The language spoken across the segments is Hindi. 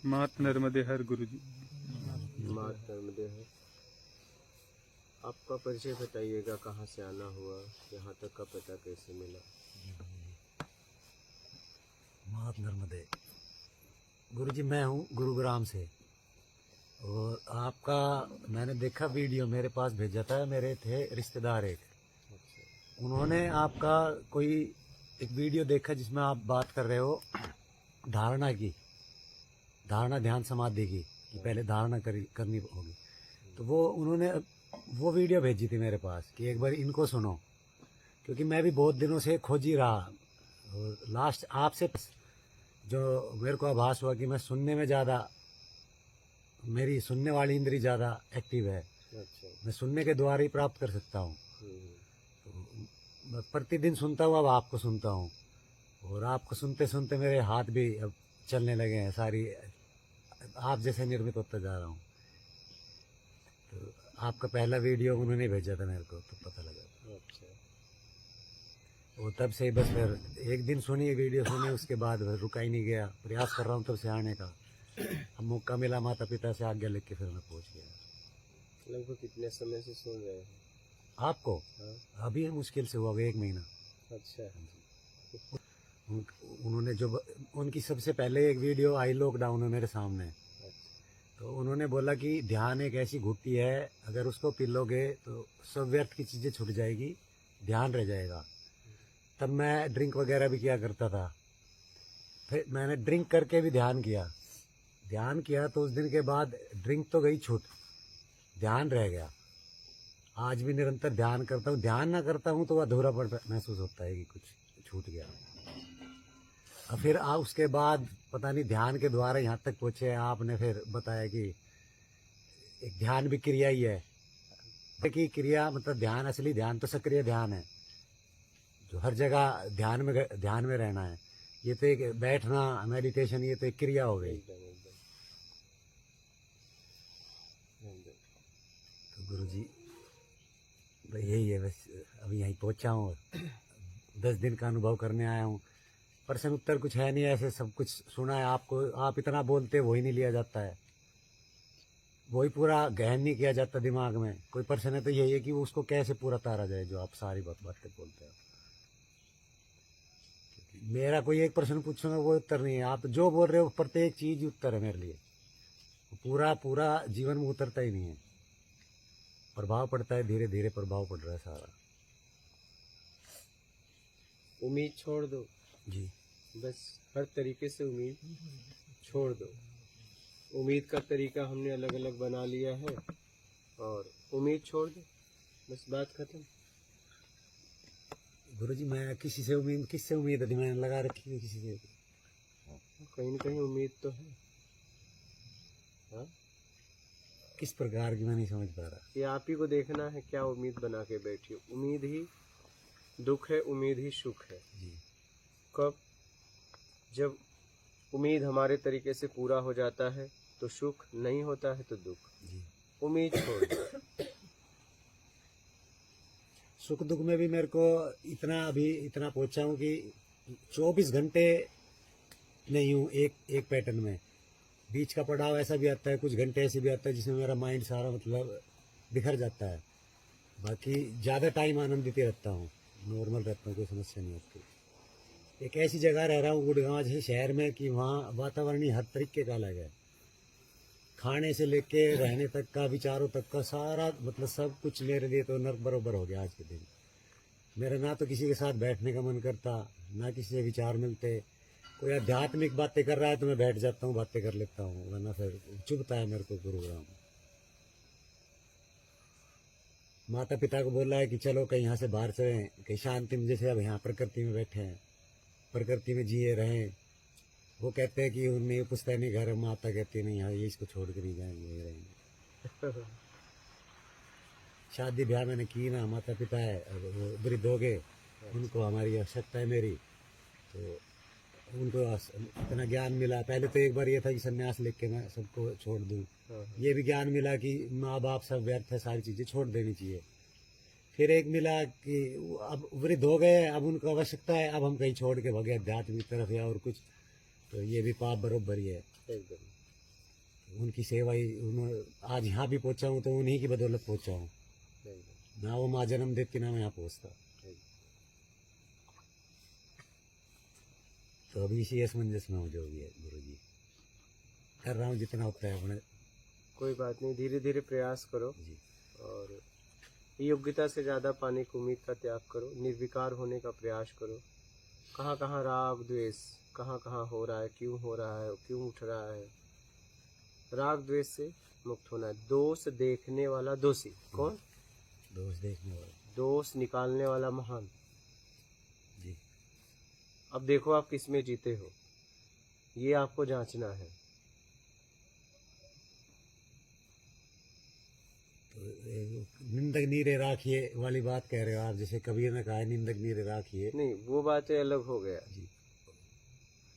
मात नर्मदे हर गुरु जी। मात नर्मदे हर। आपका परिचय बताइएगा, कहाँ से आना हुआ, यहाँ तक का पता कैसे मिला? मात नर्मदे। गुरुजी मैं हूँ गुरुग्राम से, और आपका मैंने देखा वीडियो, मेरे पास भेजा था, मेरे थे रिश्तेदार एक, उन्होंने आपका कोई एक वीडियो देखा जिसमें आप बात कर रहे हो धारणा की, धारणा ध्यान समाधि की, कि पहले धारणा करनी होगी। तो वो उन्होंने वो वीडियो भेजी थी मेरे पास कि एक बार इनको सुनो, क्योंकि मैं भी बहुत दिनों से खोज ही रहा। और लास्ट आपसे जो मेरे को आभास हुआ कि मैं सुनने में ज़्यादा, मेरी सुनने वाली इंद्री ज़्यादा एक्टिव है। अच्छा। मैं सुनने के द्वारा ही प्राप्त कर सकता हूँ। तो मैं प्रतिदिन सुनता हूँ, अब आपको सुनता हूँ, और आपको सुनते सुनते मेरे हाथ भी अब चलने लगे हैं, सारी आप जैसे निर्मित होता जा रहा हूँ। तो आपका पहला वीडियो उन्होंने भेजा था मेरे को, तो पता लगा। अच्छा। और तब से ही बस फिर एक दिन सुनी वीडियो, सुनी, उसके बाद फिर रुका ही नहीं गया, प्रयास कर रहा हूँ तब से आने का। अब मौका मिला, माता पिता से आज्ञा लेके फिर मैं पहुँच गया। लगभग कितने समय से सुन रहे हैं आपको? हाँ? अभी मुश्किल से हुआ 1 महीना। अच्छा। उन्होंने जो उनकी सबसे पहले एक वीडियो आई लॉकडाउन में मेरे सामने, तो उन्होंने बोला कि ध्यान एक ऐसी घुट्टी है, अगर उसको पी लोगे तो सब व्यर्थ की चीज़ें छूट जाएगी, ध्यान रह जाएगा। तब मैं ड्रिंक वगैरह भी किया करता था, फिर मैंने ड्रिंक करके भी ध्यान किया तो उस दिन के बाद ड्रिंक तो गई छूट, ध्यान रह गया। आज भी निरंतर ध्यान करता हूँ, ध्यान ना करता हूँ तो अधूरा पड़ महसूस होता है कि कुछ छूट गया। और फिर उसके बाद पता नहीं ध्यान के द्वारा यहाँ तक पहुँचे। आपने फिर बताया कि एक ध्यान भी क्रिया ही है, कि क्रिया मतलब ध्यान, असली ध्यान तो सक्रिय ध्यान है, जो हर जगह ध्यान में रहना है। ये तो एक बैठना मेडिटेशन, ये तो एक क्रिया हो गई। तो गुरुजी यही है, बस अभी यहीं पहुंचा हूँ, 10 दिन का अनुभव करने आया हूँ। प्रश्न उत्तर कुछ है नहीं, ऐसे सब कुछ सुना है आपको, आप इतना बोलते वही नहीं लिया जाता है, वही पूरा गहन नहीं किया जाता दिमाग में। कोई प्रश्न है तो यही है कि वो उसको कैसे पूरा तारा जाए, जो आप सारी बातें बोलते हो। मेरा कोई एक प्रश्न पूछूंगा वो उत्तर नहीं है, आप जो बोल रहे हो प्रत्येक चीज उत्तर है मेरे लिए, पूरा जीवन में उतरता ही नहीं है, प्रभाव पड़ता है, धीरे धीरे प्रभाव पड़ रहा है सारा। उम्मीद छोड़ दो जी, बस, हर तरीके से उम्मीद छोड़ दो। उम्मीद का तरीका हमने अलग अलग बना लिया है, और उम्मीद छोड़ दो, बस बात खत्म। गुरुजी मैं किससे उम्मीद है, मैंने लगा रखी है किसी से? कहीं न कहीं उम्मीद तो है। हाँ? किस प्रकार की, मैं नहीं समझ पा रहा। ये आप ही को देखना है, क्या उम्मीद बना के बैठी हो। उम्मीद ही दुख है, उम्मीद ही सुख है। जी। कब? जब उम्मीद हमारे तरीके से पूरा हो जाता है तो सुख, नहीं होता है तो दुख। जी। उम्मीद छोड़ दो। सुख दुख में भी मेरे को इतना पहुंचा हूँ कि 24 घंटे नहीं हूँ एक पैटर्न में। बीच का पड़ाव ऐसा भी आता है, कुछ घंटे ऐसे भी आता है जिसमें मेरा माइंड सारा मतलब बिखर जाता है। बाकी ज़्यादा टाइम आनंदित ही रहता हूँ, नॉर्मल रहता हूँ, कोई समस्या नहीं होती। एक ऐसी जगह रह रहा हूँ गुड़गांव जैसे शहर में कि वहाँ वातावरण ही हर तरीके का अलग है, खाने से लेके रहने तक का, विचारों तक का, सारा मतलब सब कुछ मेरे लिए तो नर्क बरोबर हो गया आज के दिन। मेरा ना तो किसी के साथ बैठने का मन करता, ना किसी से विचार मिलते। कोई आध्यात्मिक बातें कर रहा है तो मैं बैठ जाता हूँ, बातें कर लेता हूँ, वरना फिर चुभता है मेरे को गुरुग्राम। माता पिता को बोला है कि चलो कहीं यहाँ से बाहर चलें, कहीं शांति में, जैसे अब यहाँ प्रकृति में बैठे हैं, प्रकृति में जिए रहें। वो कहते हैं कि उन्हें पुश्तैनी घर, माता कहती है नहीं यहाँ ये इसको छोड़ के नहीं जाएंगे, यहीं रहेंगे। शादी ब्याह मैंने की ना, माता पिता है, वो वृद्ध हो गए, उनको हमारी आवश्यकता है मेरी, तो उनको इतना ज्ञान मिला। पहले तो एक बार ये था कि संन्यास लेके मैं सबको छोड़ दूं, ये भी ज्ञान मिला कि माँ बाप सब व्यर्थ है, सारी चीज़ें छोड़ देनी चाहिए। फिर एक मिला कि अब वृद्ध हो गए, अब उनको आवश्यकता है, अब हम कहीं छोड़ के भगे अध्यात्म की तरफ या और कुछ, तो ये भी पाप बरोबर ही है। एकदम। उनकी सेवा ही आज यहाँ भी पहुंचा हूँ तो उन्हीं की बदौलत पहुंचा हूँ। एकदम ना वो माँ जन्म देती ना मैं यहाँ पहुंचता। तो अभी इसी असमंजस में हूँ जो भी है गुरुजी, कर रहा हूँ जितना होता है अपने। कोई बात नहीं, धीरे धीरे प्रयास करो जी और योग्यता से ज़्यादा पाने की उम्मीद का त्याग करो, निर्विकार होने का प्रयास करो। कहाँ कहाँ राग द्वेष कहाँ कहाँ हो रहा है, क्यों हो रहा है, क्यों उठ रहा है, राग द्वेष से मुक्त होना है। दोष देखने वाला दोषी कौन? दोष देखने वाला। दोष निकालने वाला महान। जी अब देखो आप किस में जीते हो, ये आपको जांचना है। तो निंदक नीरे राखिए वाली बात कह रहे हो आप, जैसे कबीर ने कहा है निंदक नीरे राखिए। नहीं, वो बातें अलग हो गया। जी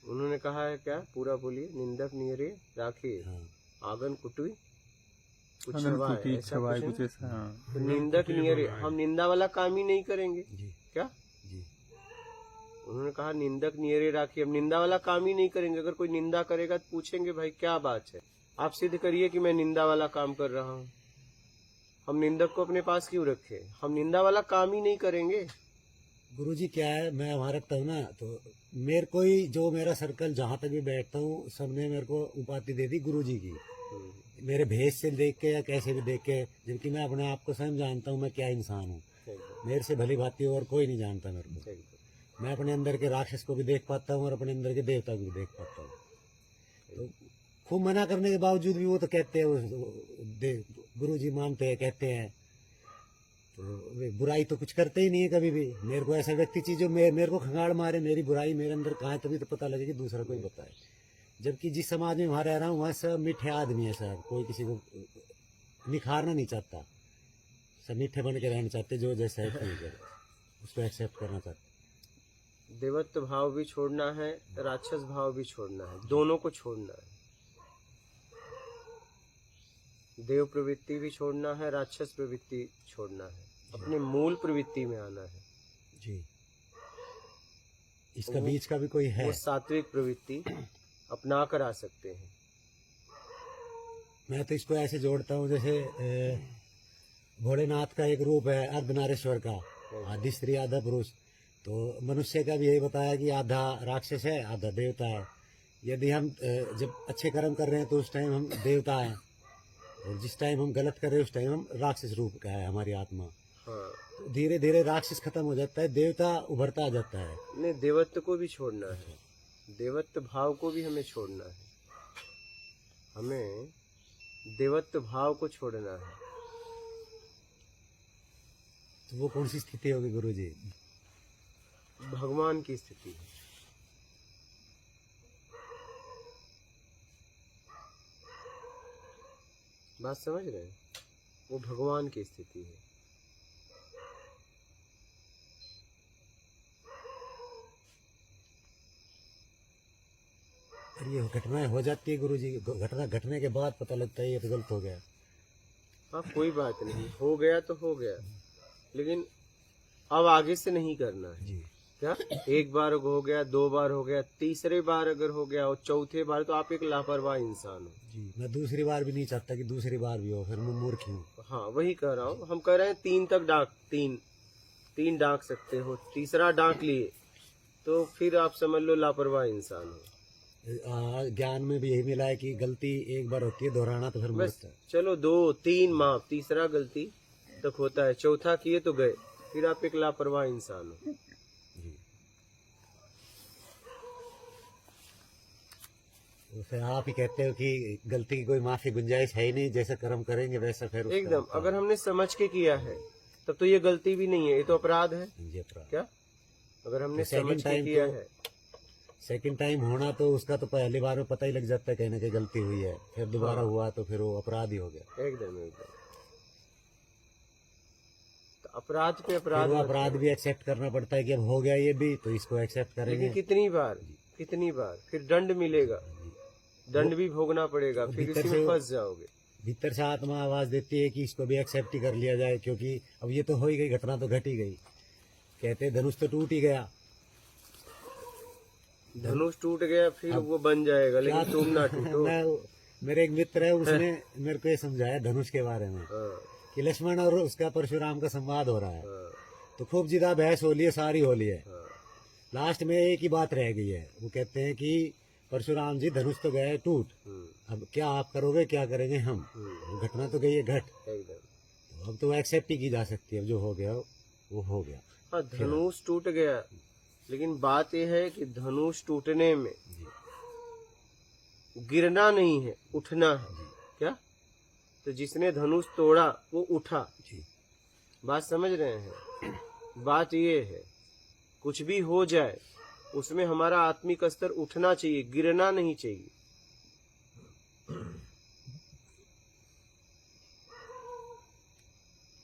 उन्होंने कहा है क्या, पूरा बोलिए। निंदक नीरे राखिए, हाँ आंगन कुटुई कुछ अनंत छवाए, कुटी ऐसा छवाए कुछ कुछ है। ऐसा, हाँ। तो निंदक नियरे, हम निंदा वाला काम ही नहीं करेंगे जी क्या? जी उन्होंने कहा निंदक नियरे राखिए, हम निंदा वाला काम ही नहीं करेंगे। अगर कोई निंदा करेगा तो पूछेंगे भाई क्या बात है, आप सिद्ध करिए कि मैं निंदा वाला काम कर रहा हूँ। हम निंदक को अपने पास क्यों रखे? हम निंदा वाला काम ही नहीं करेंगे। गुरुजी क्या है, मैं वहाँ रखता हूँ ना, तो मेरे को ही जो मेरा सर्कल जहाँ तक भी बैठता हूँ सबने मेरे को उपाधि दे दी गुरुजी की, मेरे भेष से देख के या कैसे भी देख के, जबकि मैं अपने आप को स्वयं जानता हूँ मैं क्या इंसान हूँ। मेरे से भली भांति और कोई नहीं जानता मेरे को। मैं अपने अंदर के राक्षस को भी देख पाता हूँ और अपने अंदर के देवता को भी देख पाता हूँ। तो खूब मना करने के बावजूद भी वो तो कहते हैं, गुरुजी मानते हैं, कहते हैं, तो वे बुराई तो कुछ करते ही नहीं है कभी भी। मेरे को ऐसा व्यक्ति चीज जो मेरे को खंगाड़ मारे, मेरी बुराई मेरे अंदर कहाँ है, तभी तो पता लगे कि दूसरा कोई बताए। जबकि जिस समाज में वहाँ रह रहा हूँ वहाँ सब मीठे आदमी है, सब कोई किसी को निखारना नहीं चाहता, सब मीठे बन के रहना चाहते, जो जैसा है ठीक है उसको एक्सेप्ट करना चाहते। देवत्व भाव भी छोड़ना है, राक्षस भाव भी छोड़ना है, दोनों को छोड़ना है। देव प्रवृत्ति भी छोड़ना है, राक्षस प्रवृत्ति छोड़ना है, अपने मूल प्रवृत्ति में आना है। जी इसका बीच का भी कोई है? वो सात्विक प्रवृत्ति अपना कर आ सकते हैं। मैं तो इसको ऐसे जोड़ता हूँ जैसे भोलेनाथ का एक रूप है अर्धनारेश्वर का, आदि स्त्री आधा पुरुष। तो मनुष्य का भी यही बताया कि आधा राक्षस है आधा देवता है। यदि हम जब अच्छे कर्म कर रहे हैं तो उस टाइम हम देवता हैं, और जिस टाइम हम गलत कर रहे हैं उस टाइम हम राक्षस रूप का है हमारी आत्मा। हाँ, तो धीरे धीरे राक्षस खत्म हो जाता है, देवता उभरता आ जाता है। नहीं, देवत्व को भी छोड़ना है, देवत्व भाव को भी हमें छोड़ना है। हमें देवत्व भाव को छोड़ना है। तो वो कौन सी स्थिति होगी गुरुजी? भगवान की स्थिति है। बात समझ रहे हैं? वो भगवान की स्थिति है। और ये घटनाएं हो जाती है गुरुजी, घटना घटने के बाद पता लगता है ये तो गलत हो गया। हाँ, कोई बात नहीं, हो गया तो हो गया, लेकिन अब आगे से नहीं करना है। जी क्या एक बार हो गया, दो बार हो गया, तीसरे बार अगर हो गया और चौथे बार, तो आप एक लापरवाह इंसान हो। जी मैं दूसरी बार भी नहीं चाहता कि दूसरी बार भी हो, फिर मैं मूर्ख हूँ। हाँ, वही कह रहा हूँ। हम कह रहे हैं 3 तक डांक, तीन डांक सकते हो, तीसरा डांक लिए तो फिर आप समझ लो लापरवाह इंसान हो। ज्ञान में भी यही मिला है कि गलती एक बार होती है, दोहराना तो फिर बस मूर्खता है। चलो 2, 3 माफ, तीसरा गलती तक होता है, चौथा किए तो गए, फिर आप एक लापरवाह इंसान हो। जी तो फिर आप ही कहते हो कि गलती की कोई माफी गुंजाइश है ही नहीं, जैसा कर्म करेंगे वैसा फिर उसका एकदम, अगर हमने समझ के किया है तब तो ये गलती भी नहीं है, ये तो अपराध है। जी अपराध। क्या अगर हमने तो समझ second के time किया तो- है, सेकंड टाइम होना तो उसका तो पहली बार में पता ही लग जाता है कहीं ना कहीं गलती हुई है, फिर दोबारा हाँ। हुआ तो फिर वो अपराध ही हो गया। एकदम एकदम। तो अपराध पे फिर अपराध वो मत अपराध करो। भी एक्सेप्ट करना पड़ता है कि अब हो गया ये भी, तो इसको एक्सेप्ट करेंगे। लेकिन कितनी बार फिर दंड मिलेगा, दंड भी भोगना पड़ेगा, फिर भीतर इसी से में वो- फंस जाओगे। भीतर से आत्मा आवाज देती है कि इसको भी एक्सेप्ट ही कर लिया जाए, क्योंकि अब ये तो हो ही गई, घटना तो घट ही गई। कहते धनुष तो टूट ही गया, धनुष टूट गया, फिर वो बन जाएगा, लेकिन तुम ना टूटो। मेरे एक मित्र है, उसने मेरे को ये समझाया धनुष के बारे में हाँ, कि लक्ष्मण और उसका परशुराम का संवाद हो रहा है, हाँ, तो खूब जिदा बहस हो ली है, सारी हो ली है। हाँ, लास्ट में एक ही बात रह गई है, वो कहते हैं कि परशुराम जी धनुष तो गए टूट, अब क्या आप करोगे, क्या करेंगे हम, वो घटना तो गई है घट, एकदम। तो अब तो एक्सेप्ट ही की जा सकती है, जो हो गया वो हो गया। हाँ, धनुष टूट गया, लेकिन बात यह है कि धनुष टूटने में गिरना नहीं है, उठना है। क्या? तो जिसने धनुष तोड़ा वो उठा। जी बात समझ रहे हैं? बात ये है, कुछ भी हो जाए उसमें हमारा आत्मिक स्तर उठना चाहिए, गिरना नहीं चाहिए।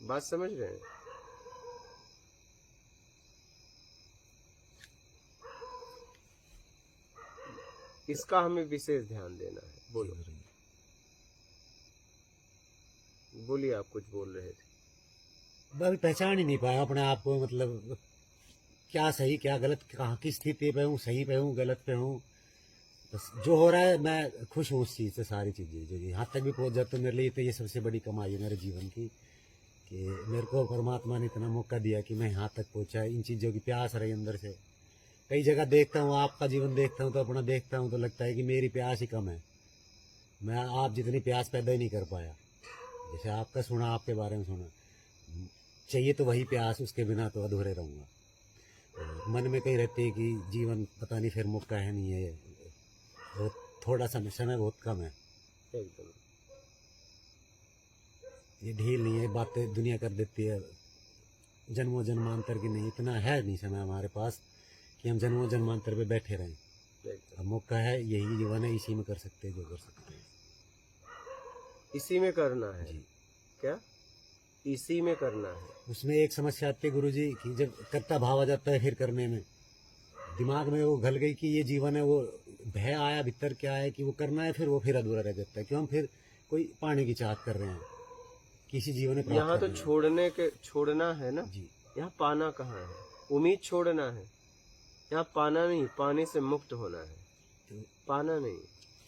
बात समझ रहे हैं? इसका हमें विशेष ध्यान देना है। बोलो, बोलिए, आप कुछ बोल रहे थे। मैं अभी पहचान ही नहीं पाया अपने आप को, मतलब क्या सही क्या गलत, कहाँ की स्थिति पे हूँ, सही पे हूँ गलत पे हूँ। बस जो हो रहा है मैं खुश हूँ उस चीज़ से, सारी चीज़ें जो यहाँ तक भी पहुँच जाते, तो मेरे लिए तो ये सबसे बड़ी कमाई है मेरे जीवन की, कि मेरे को परमात्मा ने इतना मौका दिया कि मैं यहाँ तक पहुँचा। इन चीज़ों की प्यास रही अंदर से। कई जगह देखता हूँ, आपका जीवन देखता हूँ तो अपना देखता हूँ तो लगता है कि मेरी प्यास ही कम है, मैं आप जितनी प्यास पैदा ही नहीं कर पाया। जैसे आपका सुना, आपके बारे में सुना, चाहिए तो वही प्यास, उसके बिना तो अधूरे रहूँगा। तो मन में कहीं रहती है कि जीवन पता नहीं फिर मौका है नहीं है, बहुत थोड़ा समय बहुत कम है, एकदम ये ढील नहीं है, बातें दुनिया कर देती है जन्मों जन्मांतर की, नहीं इतना है नहीं समय हमारे पास कि हम जन्मों जन्मांतर पे बैठे रहें। एकदम। अब मौका है, यही जीवन है, इसी में कर सकते हैं जो कर सकते हैं। इसी में करना है। जी, क्या? इसी में करना है। उसमें एक समस्या आती है गुरुजी कि जब करता भाव आ जाता है, फिर करने में दिमाग में वो घल गई कि ये जीवन है, वो भय आया भीतर क्या है कि वो करना है, फिर वो फिर अधूरा रह जाता है। क्यों? हम फिर कोई पाने की चाहत कर रहे हैं, किसी जीवन में प्राप्त यहाँ तो करना है। छोड़ना है ना। जी, यहाँ पाना कहाँ है? उम्मीद छोड़ना है। यहाँ पाना नहीं, पाने से मुक्त होना है, तो पाना नहीं।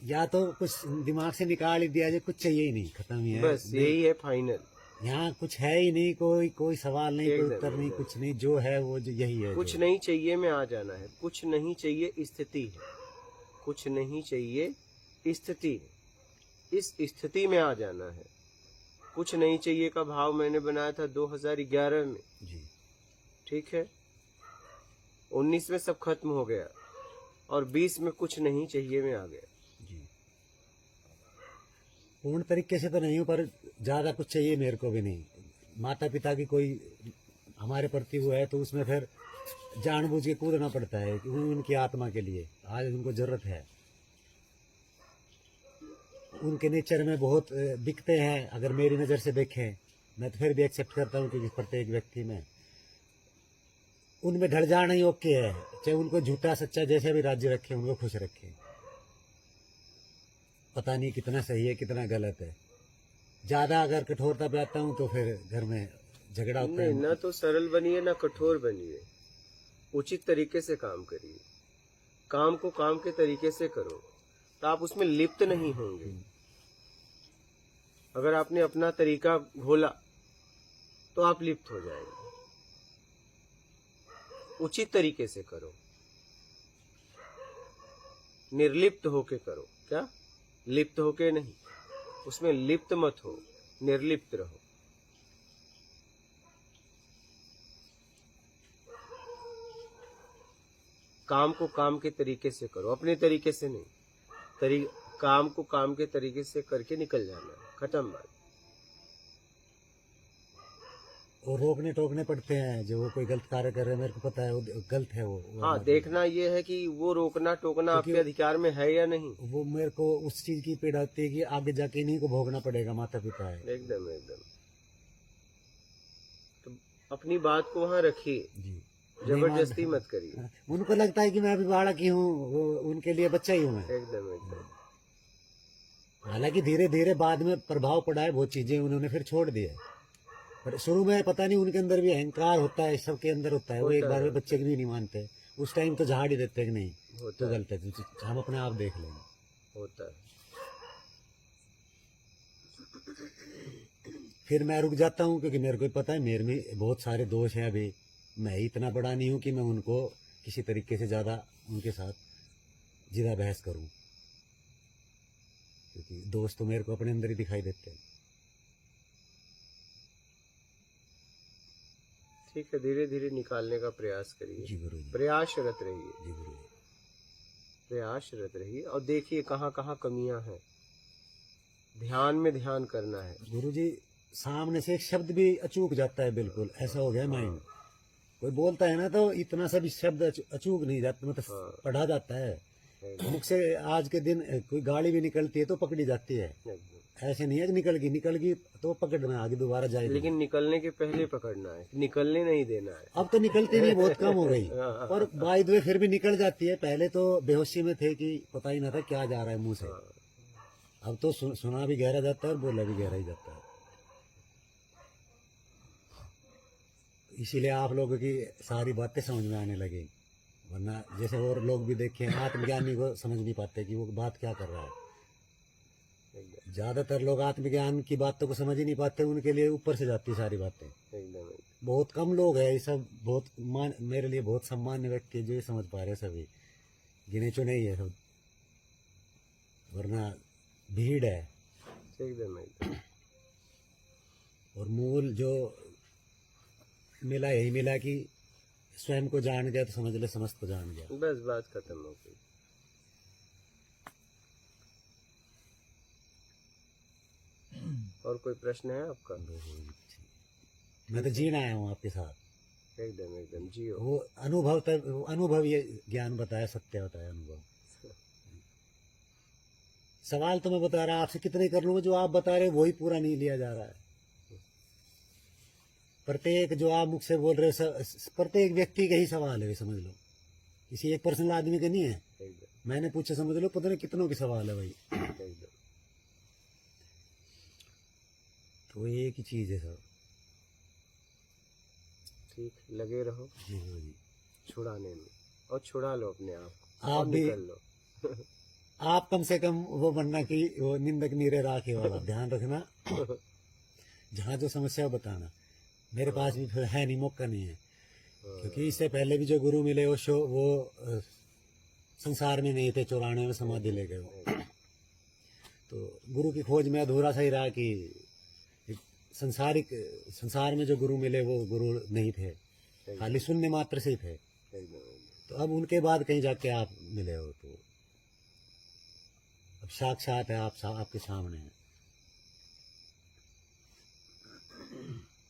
या तो कुछ दिमाग से निकाल ही दिया जाए, कुछ चाहिए ही नहीं, खत्म ही है, बस यही है फाइनल। यहाँ कुछ है ही नहीं, कोई सवाल नहीं, कोई एकदम, उत्तर नहीं, एकदम। कुछ नहीं, जो है वो यही है। कुछ जो नहीं चाहिए में आ जाना है। कुछ नहीं चाहिए स्थिति है, कुछ नहीं चाहिए स्थिति है, इस स्थिति में आ जाना है। कुछ नहीं चाहिए का भाव मैंने बनाया था 2011 में, जी, ठीक है। 19 में सब खत्म हो गया और 20 में कुछ नहीं चाहिए में आ गया। जी, पूर्ण तरीके से तो नहीं हूँ, पर ज्यादा कुछ चाहिए मेरे को भी नहीं। माता पिता की कोई हमारे प्रति वो है तो उसमें फिर जानबूझ के कूदना पड़ता है कि उनकी आत्मा के लिए आज उनको जरूरत है। उनके नेचर में बहुत दिखते हैं, अगर मेरी नज़र से देखें, मैं तो फिर भी एक्सेप्ट करता हूँ कि प्रत्येक व्यक्ति में उनमें ढल जाना ही ओके है, चाहे उनको झूठा सच्चा जैसे भी राज्य रखे, उनको खुश रखे। पता नहीं कितना सही है कितना गलत है। ज़्यादा अगर कठोरता पे आता हूँ तो फिर घर में झगड़ा होता नहीं, है। ना तो सरल बनिए ना कठोर बनिए, उचित तरीके से काम करिए। काम को काम के तरीके से करो तो आप उसमें लिप्त नहीं होंगे। अगर आपने अपना तरीका घोला तो आप लिप्त हो जाएंगे। उचित तरीके से करो, निर्लिप्त होके करो। क्या? लिप्त होके नहीं, उसमें लिप्त मत हो, निर्लिप्त रहो। काम को काम के तरीके से करो, अपने तरीके से नहीं। काम को काम के तरीके से करके निकल जाना है, खत्म बात। और रोकने टोकने पड़ते हैं, जो वो कोई गलत कार्य कर रहे हैं, मेरे को पता है वो गलत है। वो हाँ, देखना ये है कि वो रोकना टोकना आपके अधिकार में है या नहीं। वो मेरे को उस चीज की पीड़ा होती है कि आगे जाके इन्हीं को भोगना पड़ेगा, माता पिता है। एकदम एकदम। तो अपनी बात को वहाँ रखिए, जी, जबरदस्ती मत करिए। उनको लगता है कि मैं अभी बालक ही हूँ, वो उनके लिए बच्चा ही हूँ मैं। एकदम एकदम। हालांकि धीरे धीरे बाद में प्रभाव पड़ा है, बहुत चीजें उन्होंने फिर छोड़ दी है, पर शुरू में पता नहीं उनके अंदर भी अहंकार होता है, सबके अंदर होता है। वो एक बार में बच्चे की भी नहीं मानते, उस टाइम तो झाड़ ही देते कि नहीं तो गलत है, हम अपने आप देख लेंगे। होता है। फिर मैं रुक जाता हूँ, क्योंकि मेरे को पता है मेरे में बहुत सारे दोष हैं। अभी मैं इतना बड़ा नहीं हूँ कि मैं उनको किसी तरीके से ज़्यादा उनके साथ जिदा बहस करूँ, क्योंकि दोष तो मेरे को अपने अंदर ही दिखाई देते हैं। ठीक है, धीरे धीरे निकालने का प्रयास करिए। जी गुरु जी। प्रयासरत रहिए, जी गुरु जी। प्रयासरत रहिए और देखिए कहाँ कहाँ कमियां हैं। ध्यान में ध्यान करना है। गुरु जी, सामने से एक शब्द भी अचूक जाता है, बिल्कुल ऐसा हो गया माइंड। कोई बोलता है ना तो इतना सा भी शब्द अचूक नहीं जाता, मतलब पढ़ा जाता है मुख से। आज के दिन कोई गाड़ी भी निकलती है तो पकड़ी जाती है, ऐसे नहीं है कि निकल गई तो पकड़ना, आगे दोबारा जाएगी। लेकिन निकलने के पहले पकड़ना है, निकलने नहीं देना है। अब तो निकलती नहीं, बहुत कम हो गई, पर बाय द वे फिर भी निकल जाती है। पहले तो बेहोशी में थे कि पता ही ना था क्या जा रहा है मुंह से। अब तो सुना भी गहरा जाता है और बोला भी गहरा ही जाता है। इसीलिए आप लोगों की सारी बातें समझ में आने लगी, वरना जैसे और लोग भी देखे आत्मज्ञानी को समझ नहीं पाते कि वो बात क्या कर रहा है। ज्यादातर लोग आत्मज्ञान की बातों को समझ ही नहीं पाते, उनके लिए ऊपर से जाती सारी बातें। बहुत कम लोग हैं, ये सब बहुत मेरे लिए बहुत सम्मान्य व्यक्ति है जो ये समझ पा रहे हैं। सभी गिने चुने ही है सब, वरना भीड़ है। एकदम। और मूल जो मिला यही मिला कि स्वयं को जान गया तो समझ ले समस्त को जान गया। बस बात खत्म हो गई। और कोई प्रश्न है आपका? मैं तो जीना आया हूँ आपके साथ। एकदम एकदम जियो। वो अनुभव तक, अनुभव ये ज्ञान बताया, सत्य बताया अनुभव। सवाल तो मैं बता रहा आपसे कितने कर लूंगा, जो आप बता रहे वही पूरा नहीं लिया जा रहा है। प्रत्येक जो आप मुख से बोल रहे हो प्रत्येक व्यक्ति का ही सवाल है, ये समझ लो, किसी एक पर्सनल आदमी का नहीं है। मैंने पूछा, समझ लो पता नहीं कितनों के सवाल है भाई। तो एक ही चीज है सब। ठीक, लगे रहो जी जी, छुड़ाने में, और छुड़ा लो अपने आप को, आप भी निकल लो। आप कम से कम वो बनना कि वो निंदक नीरे राखे वाला ध्यान रखना। जहाँ जो समस्या बताना। मेरे पास भी फिर है नहीं, मौका नहीं है, क्योंकि इससे पहले भी जो गुरु मिले वो संसार में नहीं थे, 94 में समाधि ले गए वो। तो गुरु की खोज में अधूरा सा ही रहा कि संसार में जो गुरु मिले वो गुरु नहीं थे, खाली शून्य मात्र से ही थे। तो अब उनके बाद कहीं जाके आप मिले हो, तो अब साक्षात है, आपके सामने है।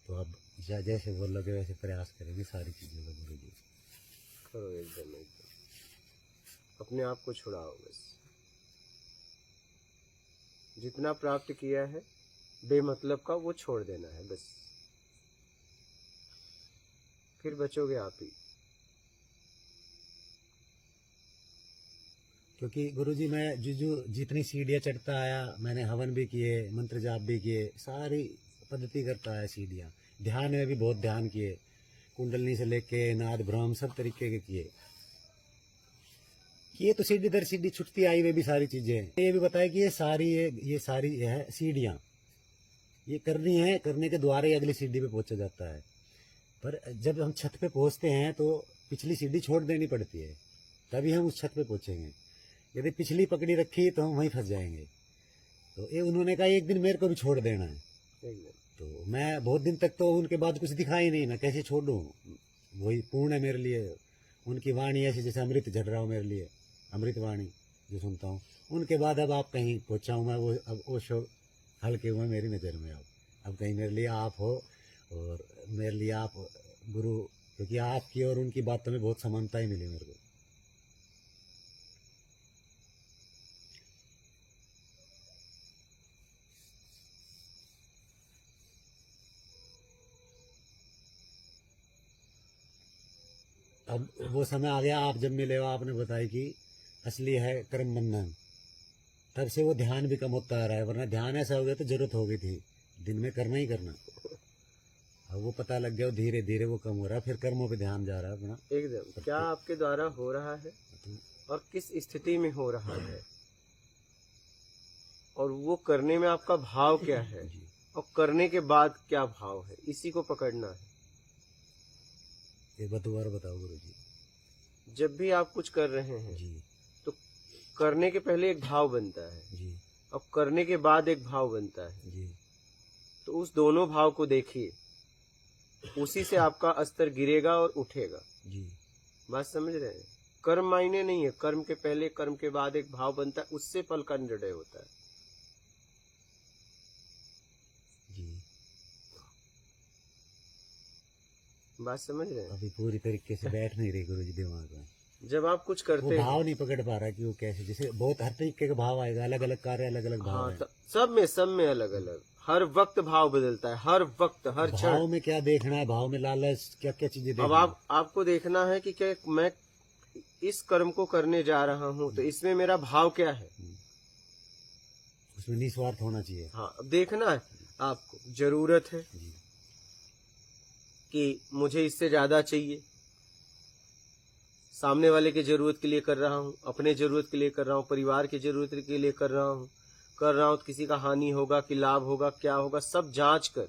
तो अब जैसे बोलोगे वैसे प्रयास करेंगे सारी चीजों का गुरु जी। करो एकदम अपने आप को छुड़ाओ। बस जितना प्राप्त किया है बेमतलब का वो छोड़ देना है बस, फिर बचोगे आप ही। क्योंकि गुरुजी मैं जितनी सीढ़ियाँ चढ़ता आया, मैंने हवन भी किए, मंत्र जाप भी किए, सारी पद्धति करता आया सीढ़ियाँ। ध्यान में भी बहुत ध्यान किए, कुंडलनी से लेके नाद ब्रह्म सब तरीके के किए। तो सीढ़ी दर सीढ़ी छुटती आई, वे भी सारी चीजें। ये भी बताया कि ये सारी है सीढ़ियाँ, ये करनी है, करने के द्वारा ही अगली सीढ़ी पे पहुंचा जाता है। पर जब हम छत पे पहुंचते हैं तो पिछली सीढ़ी छोड़ देनी पड़ती है, तभी हम उस छत पे पहुंचेंगे। यदि पिछली पकड़ी रखी तो हम वहीं फंस जाएंगे। तो ये उन्होंने कहा एक दिन मेरे को भी छोड़ देना है। तो मैं बहुत दिन तक तो उनके बाद कुछ दिखाई नहीं, मैं कैसे छोड़ दूँ, वही पूर्ण है मेरे लिए। उनकी वाणी ऐसी जैसे अमृत झड़ रहा हो मेरे लिए, अमृत वाणी जो सुनता हूँ। उनके बाद अब आप कहीं पहुँचा हूँ मैं, वो अब वो शो हल्के हुए मेरी नज़र में। अब कहीं मेरे लिए आप हो और मेरे लिए आप गुरु, क्योंकि आपकी और उनकी बातों में बहुत समानता ही मिली मेरे को। अब वो समय आ गया, आप जब मिले हो आपने बताया कि असली है कर्म बंधन, तब से वो ध्यान भी कम होता आ रहा है। वरना ध्यान ऐसा हो गया तो जरूरत हो गई थी, दिन में करना ही करना। अब वो पता लग गया, धीरे धीरे वो कम हो रहा है, फिर कर्मों पे ध्यान जा रहा है अपना। एकदम क्या आपके द्वारा हो रहा है और किस स्थिति में हो रहा है और वो करने में आपका भाव क्या है जी और करने के बाद क्या भाव है, इसी को पकड़ना है। एक बार दोबारा बताओ गुरु जी। जब भी आप कुछ कर रहे हैं जी तो करने के पहले एक भाव बनता है जी और करने के बाद एक भाव बनता है। जी तो उस दोनों भाव को देखिए, उसी से आपका स्तर गिरेगा और उठेगा। जी बात समझ रहे हैं? कर्म मायने नहीं है, कर्म के पहले कर्म के बाद एक भाव बनता है, उससे फल का निर्णय होता है। जी। बात समझ रहे हैं? अभी पूरी तरीके से बैठ नहीं रही गुरु जी दिमाग में। जब आप कुछ वो करते भाव हैं, नहीं पकड़ पा रहा कि वो कैसे, जैसे बहुत हर तरीके का भाव आएगा, अलग अलग कार्य अलग अलग भाव हाँ, है। सब में अलग अलग, हर वक्त भाव बदलता है, हर वक्त, हर भाव क्षण। में क्या देखना है, भाव में लालच, क्या क्या चीजें अब देखना है। आपको देखना है कि क्या मैं इस कर्म को करने जा रहा हूँ, तो इसमें मेरा भाव क्या है। उसमें निस्वार्थ होना चाहिए। हाँ, अब देखना है आपको, जरूरत है जी कि मुझे इससे ज्यादा चाहिए, सामने वाले की जरूरत के लिए कर रहा हूँ, अपने जरूरत के लिए कर रहा हूँ, परिवार की जरूरत के लिए कर रहा हूँ तो किसी का हानि होगा कि लाभ होगा, क्या होगा, सब जांच कर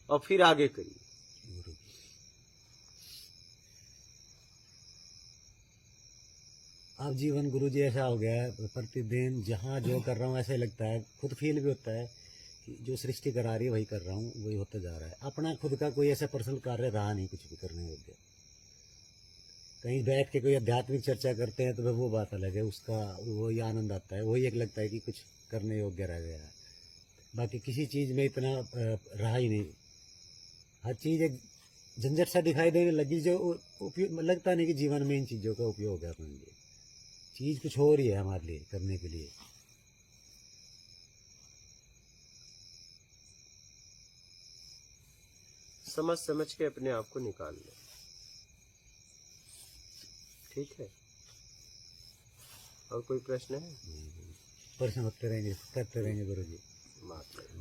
और फिर आगे करिए। गुरु जी। अब जीवन गुरु जी ऐसा हो गया है, प्रतिदिन जहाँ जो कर रहा हूँ ऐसे लगता है, खुद फील भी होता है कि जो सृष्टि करा रही है वही कर रहा हूँ, वही होता जा रहा है। अपना खुद का कोई ऐसा पर्सनल कार्य रहा नहीं कुछ भी करने योग्य। कहीं बैठ के कोई आध्यात्मिक चर्चा करते हैं तो फिर वो बात अलग है, उसका वही आनंद आता है, वही एक लगता है कि कुछ करने योग्य रह गया है। बाकी किसी चीज़ में इतना रहा ही नहीं। हर चीज़ एक झंझट सा दिखाई देने लगी, जो उपयोग लगता नहीं कि जीवन में इन चीज़ों का उपयोग है अपने लिए। चीज़ कुछ हो रही है हमारे लिए करने के लिए। समझ के अपने आप को निकाल लो। ठीक है? और कोई प्रश्न है? प्रश्न होते रहेंगे, करते रहेंगे गुरु जी। बात करें।